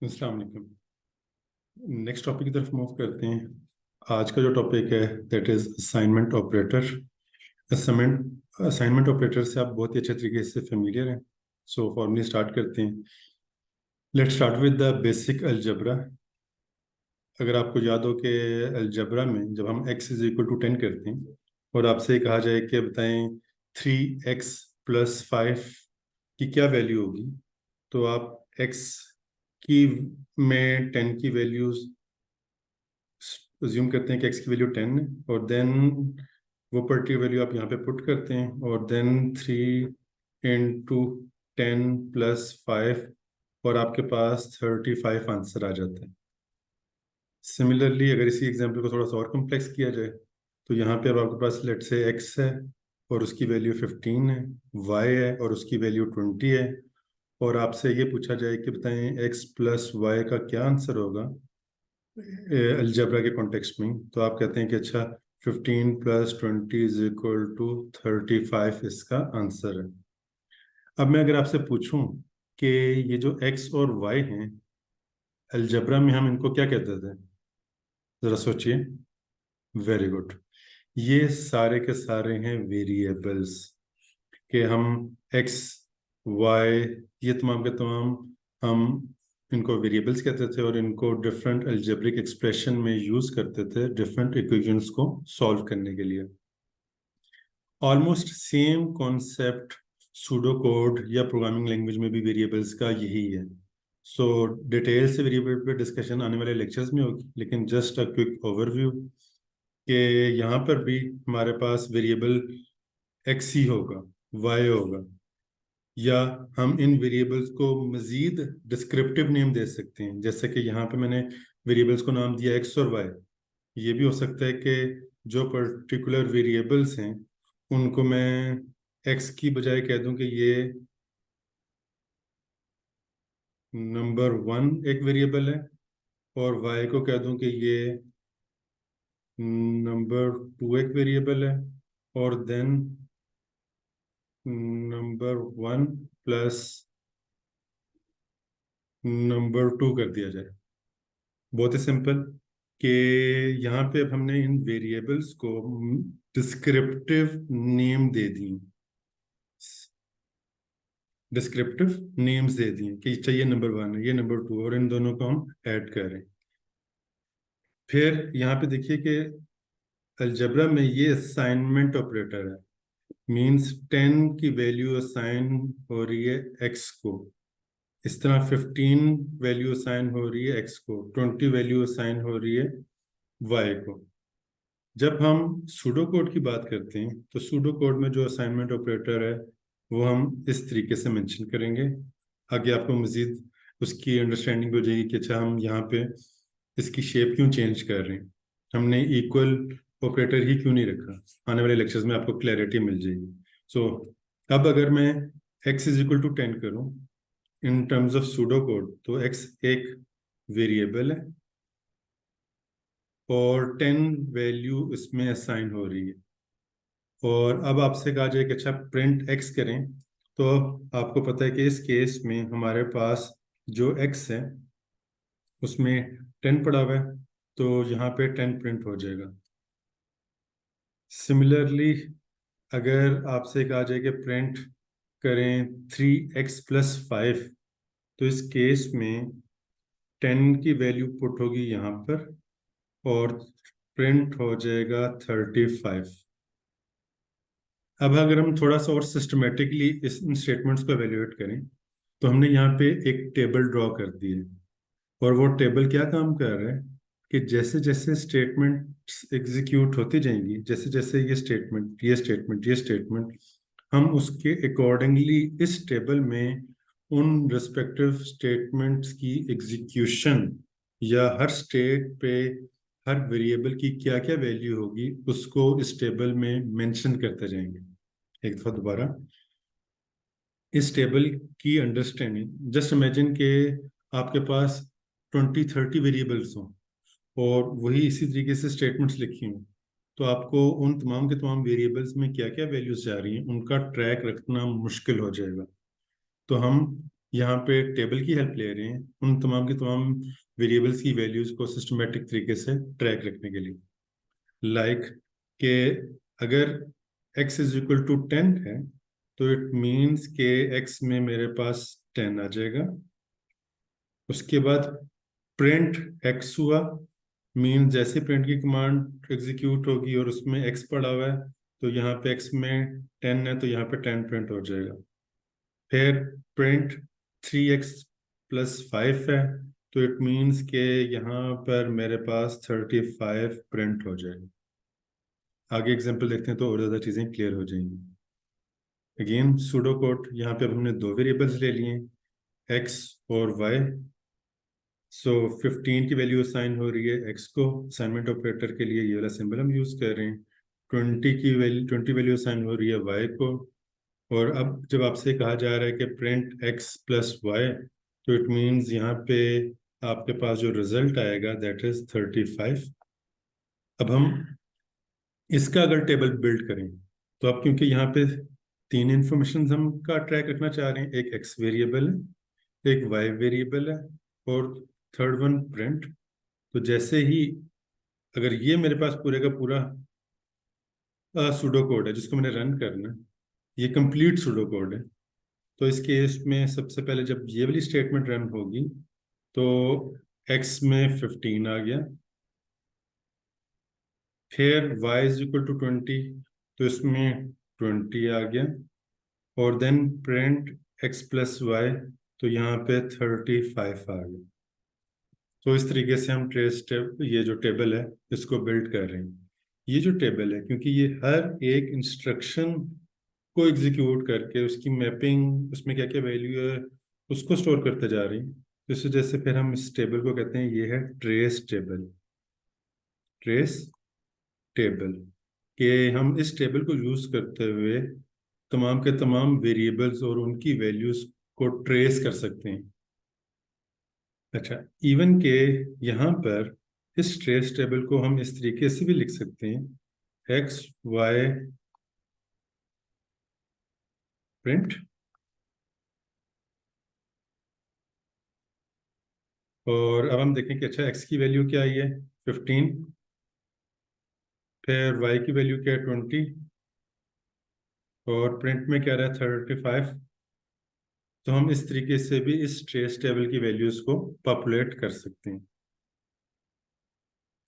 अस्सलाम वालेकुम। Next topic की तरफ मूव करते हैं। आज का जो टॉपिक है that is assignment operator. Assignment assignment operator से आप बहुत ही अच्छे तरीके से फेमिलियर हैं। सो फॉर्मली स्टार्ट करते हैं। Let's start with the basic algebra. अगर आपको याद हो कि अलजबरा में जब हम x इज इक्वल टू 10 करते हैं और आपसे कहा जाए कि बताएं 3x+5 की क्या वैल्यू होगी, तो आप x की में 10 की वैल्यूज अज्यूम करते हैं कि x की वैल्यू 10 है, और देन वो पर्टिकुलर वैल्यू आप यहाँ पे पुट करते हैं और देन 3 × 10 + 5 और आपके पास 35 आंसर आ जाता है। सिमिलरली अगर इसी एग्जाम्पल को थोड़ा सा और कम्प्लेक्स किया जाए तो यहाँ पे अब आपके पास लेट से x है और उसकी वैल्यू 15 है, y है और उसकी वैल्यू 20 है, और आपसे ये पूछा जाए कि बताएं x + y का क्या आंसर होगा अलजबरा के कॉन्टेक्स्ट में, तो आप कहते हैं कि अच्छा 15 + 20 = 35 इसका आंसर है। अब मैं अगर आपसे पूछूं कि ये जो x और y हैं अलजबरा में हम इनको क्या कहते थे, जरा सोचिए। Very good. ये सारे के सारे हैं वेरिएबल्स कि हम x y ये तमाम के तमाम हम इनको वेरिएबल्स कहते थे और इनको डिफरेंट अलजेब्रिक एक्सप्रेशन में यूज करते थे डिफरेंट इक्वेशंस को सॉल्व करने के लिए। Almost same concept pseudo code या प्रोग्रामिंग लैंग्वेज में भी वेरिएबल्स का यही है। सो डिटेल से वेरिएबल पे डिस्कशन आने वाले लेक्चर्स में होगी, लेकिन जस्ट अ क्विक ओवरव्यू कि यहाँ पर भी हमारे पास वेरिएबल x ही होगा, y होगा, या हम इन वेरिएबल्स को मजीद डिस्क्रिप्टिव नेम दे सकते हैं। जैसे कि यहाँ पे मैंने वेरिएबल्स को नाम दिया x और y। ये भी हो सकता है कि जो पर्टिकुलर वेरिएबल्स हैं उनको मैं x की बजाय कह दूं कि ये नंबर 1 एक वेरिएबल है, और y को कह दूं कि ये नंबर 2 एक वेरिएबल है, और देन नंबर 1 प्लस नंबर 2 कर दिया जाए। बहुत ही सिंपल कि यहाँ पे अब हमने इन वेरिएबल्स को डिस्क्रिप्टिव नेम दे दी, डिस्क्रिप्टिव नेम्स दे दिए कि चाहिए नंबर 1 है, ये नंबर 2, और इन दोनों को हम ऐड करें। फिर यहाँ पे देखिए कि अलजबरा में ये असाइनमेंट ऑपरेटर है, मींस 10 की वैल्यू असाइन हो रही है x को, इस तरह 15 वैल्यू असाइन हो रही है x को, 20 वैल्यू असाइन हो रही है y को। जब हम सूडो कोड की बात करते हैं तो सूडो कोड में जो असाइनमेंट ऑपरेटर है वो हम इस तरीके से मेंशन करेंगे। आगे आपको मजीद उसकी अंडरस्टैंडिंग हो जाएगी कि अच्छा हम यहाँ पे इसकी शेप क्यों चेंज कर रहे हैं, हमने इक्वल ऑपरेटर ही क्यों नहीं रखा। आने वाले लेक्चर्स में आपको क्लैरिटी मिल जाएगी। सो अब अगर मैं x = 10 करूँ in terms of pseudo code, तो x एक वेरिएबल है और 10 वैल्यू इसमें असाइन हो रही है। और अब आपसे कहा जाए कि अच्छा प्रिंट x करें, तो आपको पता है कि इस केस में हमारे पास जो x है उसमें 10 पड़ा हुआ है, तो यहाँ पे 10 प्रिंट हो जाएगा। सिमिलरली अगर आपसे कहा जाए कि प्रिंट करें 3x+5, तो इस केस में 10 की वैल्यू पुट होगी यहाँ पर और प्रिंट हो जाएगा 35। अब अगर हम थोड़ा सा और सिस्टमेटिकली इस इन स्टेटमेंट्स को एवेल्युएट करें तो हमने यहाँ पे एक टेबल ड्रॉ कर दी है, और वो टेबल क्या काम कर रहा है कि जैसे जैसे स्टेटमेंट्स एग्जीक्यूट होती जाएंगी, जैसे जैसे ये स्टेटमेंट ये स्टेटमेंट ये स्टेटमेंट, हम उसके अकॉर्डिंगली इस टेबल में उन रिस्पेक्टिव स्टेटमेंट्स की एग्जीक्यूशन या हर स्टेट पे हर वेरिएबल की क्या क्या वैल्यू होगी उसको इस टेबल में मेंशन करते जाएंगे। एक दफा दोबारा इस टेबल की अंडरस्टैंडिंग, जस्ट इमेजिन के आपके पास 20-30 वेरिएबल्स हों और वही इसी तरीके से स्टेटमेंट्स लिखी हों, तो आपको उन तमाम के तमाम वेरिएबल्स में क्या क्या वैल्यूज जा रही हैं उनका ट्रैक रखना मुश्किल हो जाएगा। तो हम यहाँ पे टेबल की हेल्प ले रहे हैं उन तमाम की तमाम वेरिएबल्स की वैल्यूज को सिस्टमेटिक तरीके से ट्रैक रखने के लिए। लाइक के अगर x इज इक्वल टू 10 है तो इट मीन्स के x में मेरे पास 10 आ जाएगा। उसके बाद प्रिंट x हुआ, मीन जैसे प्रिंट की कमांड एग्जीक्यूट होगी और उसमें x पड़ा हुआ है तो यहाँ पे x में 10 है तो यहाँ पे 10 प्रिंट हो जाएगा। फिर प्रिंट 3x प्लस 5 है तो इट मीन्स के यहाँ पर मेरे पास 35 प्रिंट हो जाएगा। आगे एग्जांपल देखते हैं तो और ज़्यादा चीज़ें क्लियर हो जाएंगी। अगेन सूडो कोड, यहाँ पे अब हमने दो वेरिएबल्स ले लिए x और y। सो 15 की वैल्यू असाइन हो रही है x को, असाइनमेंट ऑपरेटर के लिए ये वाला सिंबल हम यूज़ कर रहे हैं। 20 वैल्यू असाइन हो रही है y को। और अब जब आपसे कहा जा रहा है कि प्रिंट x प्लस वाई तो इट मीन्स यहाँ पे आपके पास जो रिजल्ट आएगा दैट इज 35। अब हम इसका अगर टेबल बिल्ड करें तो अब क्योंकि यहाँ पे तीन इंफॉर्मेशन हम का ट्रैक रखना चाह रहे हैं, एक x वेरिएबल है, एक y वेरिएबल है और थर्ड वन प्रिंट। तो जैसे ही अगर ये मेरे पास पूरे का पूरा सूडो कोड है जिसको मैंने रन करना है, ये कंप्लीट सूडो कोड है, तो इस केस में सबसे पहले जब ये वाली स्टेटमेंट रन होगी तो x में 15 आ गया, फिर y इज इक्वल टू 20 तो इसमें 20 आ गया, और then print x plus Y तो यहाँ पे 35 आ गया। तो इस तरीके से हम ये जो टेबल है इसको बिल्ड कर रहे हैं। ये जो टेबल है क्योंकि ये हर एक इंस्ट्रक्शन को एग्जीक्यूट करके उसकी मैपिंग, उसमें क्या क्या वैल्यू है उसको स्टोर करते जा रही हैं। तो इस वजह से फिर हम इस टेबल को कहते हैं ये है ट्रेस टेबल। ट्रेस टेबल के हम इस टेबल को यूज करते हुए तमाम के तमाम वेरिएबल्स और उनकी वैल्यूज को ट्रेस कर सकते हैं। अच्छा, इवन के यहाँ पर इस ट्रेस टेबल को हम इस तरीके से भी लिख सकते हैं एक्स वाई प्रिंट, और अब हम देखें कि अच्छा एक्स की वैल्यू क्या आई है 15, फिर वाई की वैल्यू क्या है 20 और प्रिंट में क्या रहा है 35। तो हम इस तरीके से भी इस ट्रेस टेबल की वैल्यूज को पॉपुलेट कर सकते हैं।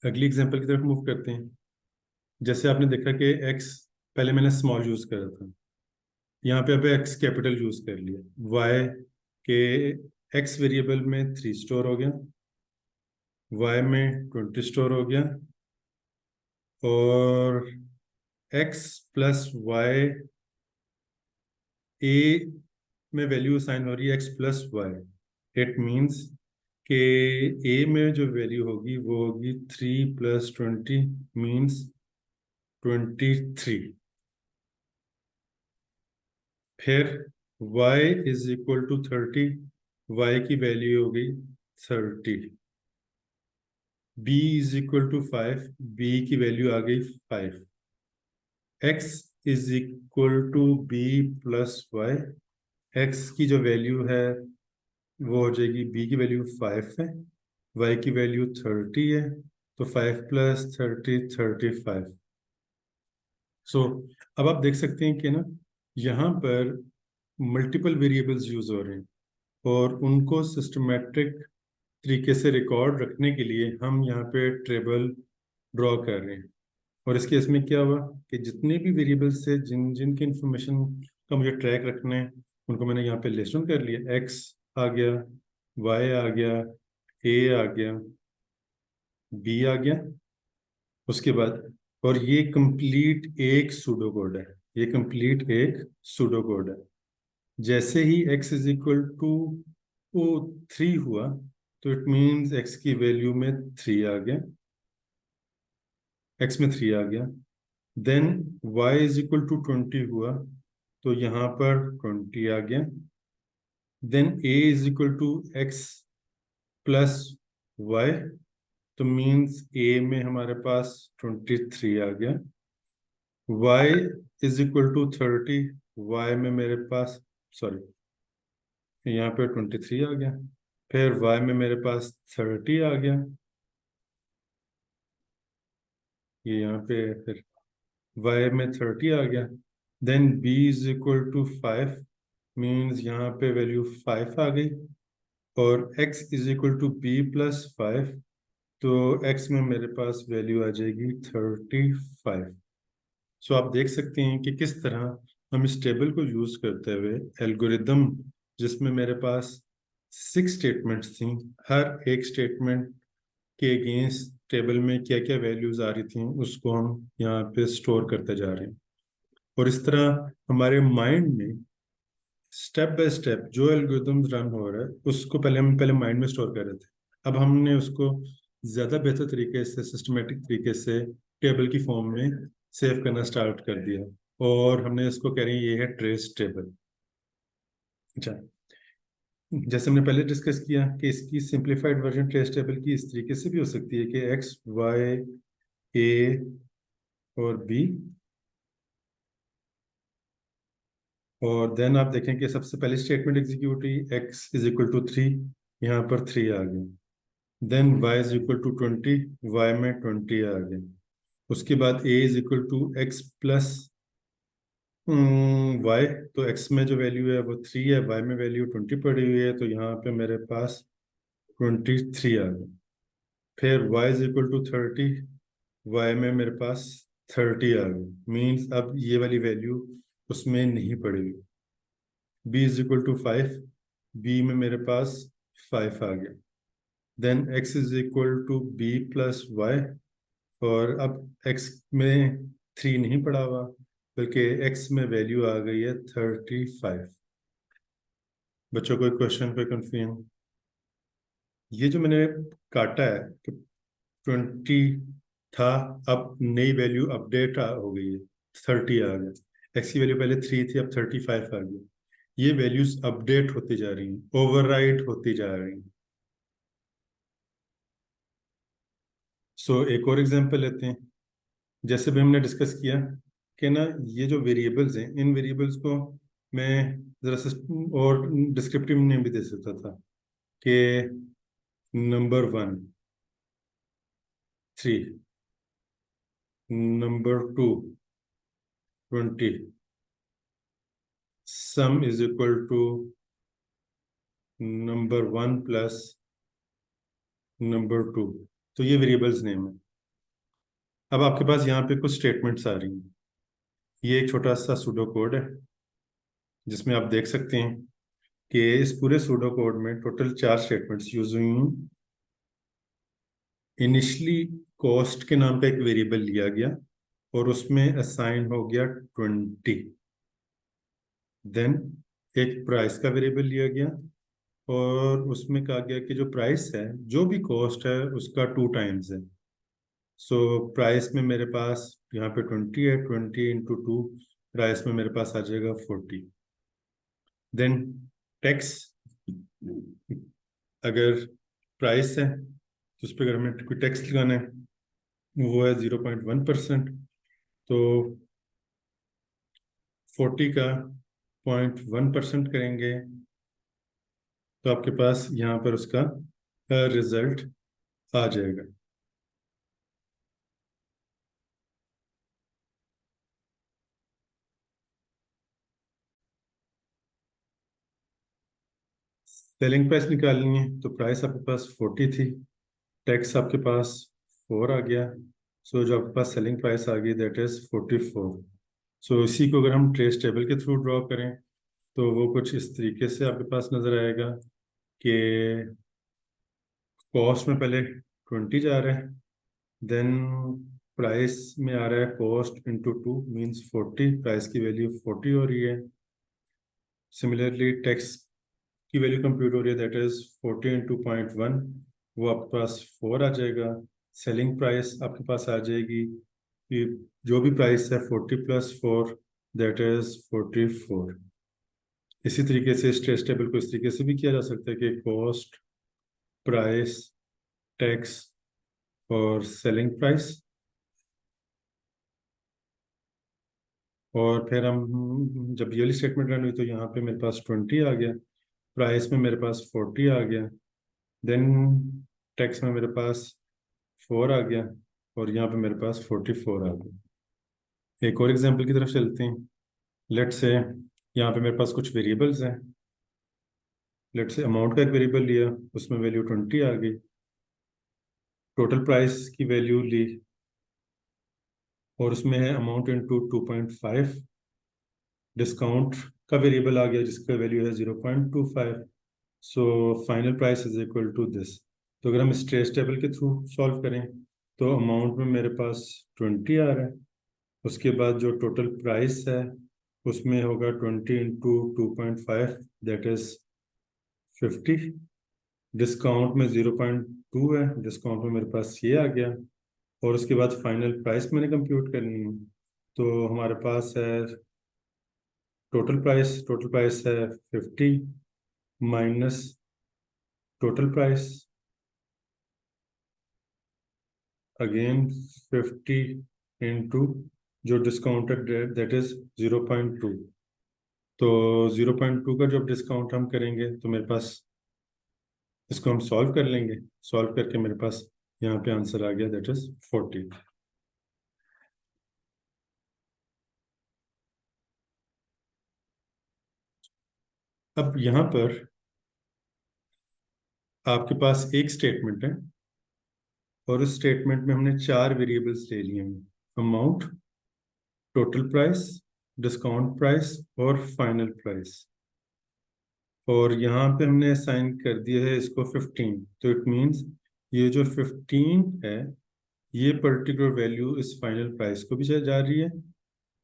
अगली एग्जांपल की तरफ मूव करते हैं। जैसे आपने देखा कि एक्स पहले मैंने स्मॉल यूज करा था, यहाँ पे अब एक्स कैपिटल यूज कर लिया। वाई के एक्स वेरिएबल में 3 स्टोर हो गया, वाई में 20 स्टोर हो गया, और एक्स प्लस वाई ए में वैल्यू असाइन हो रही है x plus y. It means के ए में जो वैल्यू होगी वो होगी 3 + 20 मीन्स 23। फिर y is equal to 30, y की वैल्यू हो गई 30। b is equal to 5, b की वैल्यू आ गई 5। x is equal to b plus y, x की जो वैल्यू है वो हो जाएगी, b की वैल्यू 5 है, y की वैल्यू 30 है, तो 5 + 30 35। सो अब आप देख सकते हैं कि ना यहाँ पर मल्टीपल वेरिएबल्स यूज हो रहे हैं और उनको सिस्टमेटिक तरीके से रिकॉर्ड रखने के लिए हम यहाँ पे टेबल ड्रॉ कर रहे हैं। और इस केस में क्या हुआ कि जितने भी वेरिएबल्स से जिन जिन की इंफॉर्मेशन का मुझे ट्रैक रखना है उनको मैंने यहाँ पे लिस्ट डाउन कर लिया। एक्स आ गया, वाई आ गया, ए आ गया, बी आ गया। उसके बाद और ये कंप्लीट एक सूडो कोड है, ये कंप्लीट एक सूडो कोड है। जैसे ही x इज इक्वल टू 3 हुआ तो इट मीन्स x की वैल्यू में 3 आ गया, x में 3 आ गया। Then y is equal to 20 हुआ तो यहाँ पर 20 आ गया। Then a is equal to x plus Y तो मीन्स a में हमारे पास 23 आ गया। y is equal to 30, y में मेरे पास, सॉरी, यहाँ पे 23 आ गया। फिर y में मेरे पास 30 आ गया, ये यहाँ पे फिर y में 30 आ गया। Then b is equal to 5, means यहाँ पे वैल्यू 5 आ गई। और x is equal to b plus 5, तो x में मेरे पास वैल्यू आ जाएगी 35। सो आप देख सकते हैं कि किस तरह हम इस टेबल को यूज करते हुए एल्गोरिदम, जिसमें मेरे पास 6 स्टेटमेंट्स थी, हर एक स्टेटमेंट के अगेंस्ट टेबल में क्या क्या वैल्यूज आ रही थी उसको हम यहाँ पे स्टोर करते जा रहे हैं। और इस तरह हमारे माइंड में स्टेप बाय स्टेप जो एल्गोरिदम रन हो रहा है उसको पहले माइंड में स्टोर कर रहे थे। अब हमने उसको ज़्यादा बेहतर तरीके से, सिस्टमेटिक तरीके से टेबल की फॉर्म में सेव करना स्टार्ट कर दिया, और हमने इसको कह रहे हैं ये है ट्रेस टेबल। अच्छा, जैसे हमने पहले डिस्कस किया कि इसकी सिंप्लीफाइड वर्जन ट्रेस टेबल की इस तरीके से भी हो सकती है कि एक्स वाई ए और बी, और देन आप देखें कि सबसे पहले स्टेटमेंट एग्जीक्यूट हुई, एक्स इज इक्वल टू 3, यहाँ पर 3 आ गया। Then Y is equal to 20, Y में 20 आ गया। उसके बाद A is equal to X plus Y, तो एक्स में जो वैल्यू है वो 3 है, वाई में वैल्यू 20 पड़ी हुई है, तो यहाँ पे मेरे पास 23 आ गया। फिर y is equal to 30, y में मेरे पास 30 आ गया, मीन्स अब ये वाली वैल्यू उसमें नहीं पड़ी हुई। b is equal to 5, b में मेरे पास 5 आ गया। Then x is equal to b plus y, और अब x में 3 नहीं पड़ा हुआ, बल्कि x में वैल्यू आ गई है 35। बच्चों कोई क्वेश्चन, कोई कंफ्यूजन? ये जो मैंने काटा है कि 20 था, अब नई वैल्यू अपडेट हो गई है, 30 आ गया। x की वैल्यू पहले 3 थी, अब 35 आ गई। ये वैल्यूज अपडेट होती जा रही हैं, ओवरराइड होती जा रही हैं। सो एक और एग्जांपल लेते हैं। जैसे भी हमने डिस्कस किया कि ना, ये जो वेरिएबल्स हैं, इन वेरिएबल्स को मैं ज़रा सा और डिस्क्रिप्टिव नेम भी दे सकता था कि number 1 3, number 2 20, sum is equal to number 1 plus number 2। तो ये वेरिएबल्स नेम है। अब आपके पास यहाँ पे कुछ स्टेटमेंट्स आ रही हैं। ये एक छोटा सा सूडो कोड है, जिसमें आप देख सकते हैं कि इस पूरे सूडो कोड में टोटल 4 स्टेटमेंट्स यूज हुई हैं। इनिशियली कॉस्ट के नाम का एक वेरिएबल लिया गया और उसमें असाइन हो गया 20। देन एक प्राइस का वेरिएबल लिया गया और उसमें कहा गया कि जो प्राइस है, जो भी कॉस्ट है, उसका 2 टाइम्स है। सो प्राइस में मेरे पास यहाँ पे 20 है, 20 इंटू 2, प्राइस में मेरे पास आ जाएगा 40। देन टैक्स, अगर प्राइस है तो उस पर अगर हमें कोई टैक्स लगाना है वो है 0.1%, तो 40 का 0.1% करेंगे तो आपके पास यहाँ पर उसका रिजल्ट आ जाएगा। सेलिंग प्राइस निकालनी है तो प्राइस आपके पास 40 थी, टैक्स आपके पास 4 आ गया, सो जो आपके पास सेलिंग प्राइस आ गई दैट इज 44। सो इसी को अगर हम ट्रेस टेबल के थ्रू ड्रॉ करें तो वो कुछ इस तरीके से आपके पास नजर आएगा कि कॉस्ट में पहले 20 जा रहा है, देन प्राइस में आ रहा है कॉस्ट इंटू 2 मीन्स 40, प्राइस की वैल्यू 40 हो रही है। सिमिलरली टैक्स की वैल्यू कंप्यूट हो रही है, दैट इज 40 इंटू 0.1, वो आपके पास 4 आ जाएगा। सेलिंग प्राइस आपके पास आ जाएगी कि जो भी प्राइस है 40 प्लस 4, दैट इज 44। इसी तरीके से स्ट्रेस टेबल को इस तरीके से भी किया जा सकता है कि कॉस्ट, प्राइस, टैक्स और सेलिंग प्राइस, और फिर हम जब ये वाली स्टेटमेंट रन हुई तो यहाँ पे मेरे पास 20 आ गया। प्राइस में मेरे पास 40 आ गया, देन टैक्स में मेरे पास 4 आ गया, और यहाँ पे मेरे पास 44 आ गया। एक और एग्जांपल की तरफ चलते हैं। लेट से यहाँ पे मेरे पास कुछ वेरिएबल्स हैं। लेट से अमाउंट का एक वेरिएबल लिया, उसमें वैल्यू 20 आ गई। टोटल प्राइस की वैल्यू ली, और उसमें है अमाउंट इंटू 2.5। डिस्काउंट का वेरिएबल आ गया जिसका वैल्यू है 0.25। So final price is equal to this. तो अगर हम इस ट्रेस टेबल के थ्रू सॉल्व करें तो अमाउंट में मेरे पास 20 आ रहा है, उसके बाद जो टोटल प्राइस है उसमें होगा 20 इंटू 2.5, दैट इज 50। डिस्काउंट में 0.2 है, डिस्काउंट में मेरे पास ये आ गया, और उसके बाद फाइनल प्राइस मैंने कंप्यूट करनी है। तो हमारे पास है टोटल प्राइस है 50 minus total price, again 50 into जो डिस्काउंटेड दैट इज 0.2। तो 0.2 का जब डिस्काउंट हम करेंगे तो मेरे पास, इसको हम सॉल्व कर लेंगे, सॉल्व करके मेरे पास यहाँ पे आंसर आ गया, दैट इज 40। अब यहाँ पर आपके पास एक स्टेटमेंट है, और उस स्टेटमेंट में हमने 4 वेरिएबल्स ले लिए हैं, amount, total price, discount price और फाइनल प्राइस। और यहाँ पे हमने असाइन कर दिया है इसको 15। तो इट मीन्स ये जो 15 है, ये पर्टिकुलर वैल्यू इस फाइनल प्राइस को भी जा रही है।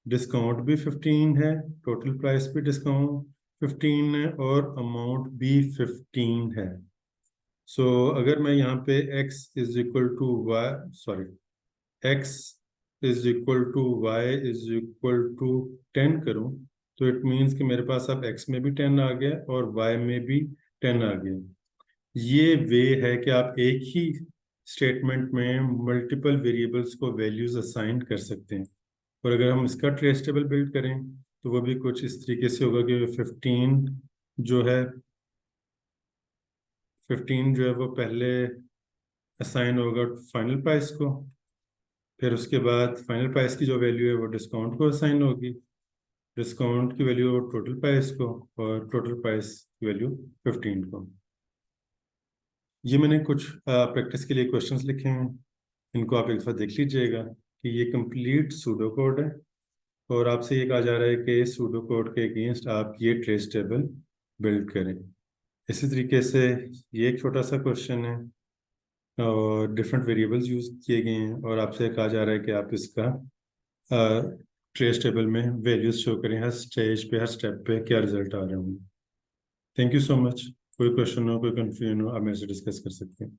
डिस्काउंट भी 15 है, टोटल प्राइस भी डिस्काउंट 15 है, और अमाउंट भी 15 है। सो अगर मैं यहाँ पे x is equal to y, sorry, x is equal to y is equal to 10 करूँ, तो इट मीन्स कि मेरे पास अब x में भी 10 आ गया और y में भी 10 आ गया। ये वे है कि आप एक ही स्टेटमेंट में मल्टीपल वेरिएबल्स को वैल्यूज असाइन कर सकते हैं। और अगर हम इसका ट्रेस टेबल बिल्ड करें तो वो भी कुछ इस तरीके से होगा कि 15 जो है वो पहले असाइन होगा फाइनल प्राइस को, फिर उसके बाद फाइनल प्राइस की जो वैल्यू है वो डिस्काउंट को असाइन होगी, डिस्काउंट की वैल्यू टोटल प्राइस को, और टोटल प्राइस की वैल्यू 15 को। ये मैंने कुछ प्रैक्टिस के लिए क्वेश्चंस लिखे हैं, इनको आप एक दफ़ा देख लीजिएगा कि ये कंप्लीट सूडो कोड है, और आपसे ये कहा जा रहा है कि सूडो कोड के अगेंस्ट आप ये ट्रेस टेबल बिल्ड करें। इसी तरीके से ये एक छोटा सा क्वेश्चन है, और डिफरेंट वेरिएबल्स यूज़ किए गए हैं, और आपसे कहा जा रहा है कि आप इसका ट्रेस टेबल में वैल्यूज शो करें, हर स्टेज पे, हर स्टेप पे क्या रिजल्ट आ रहे होंगे। Thank you so much. कोई क्वेश्चन हो, कोई कन्फ्यूजन हो, आप मेरे से डिस्कस कर सकते हैं।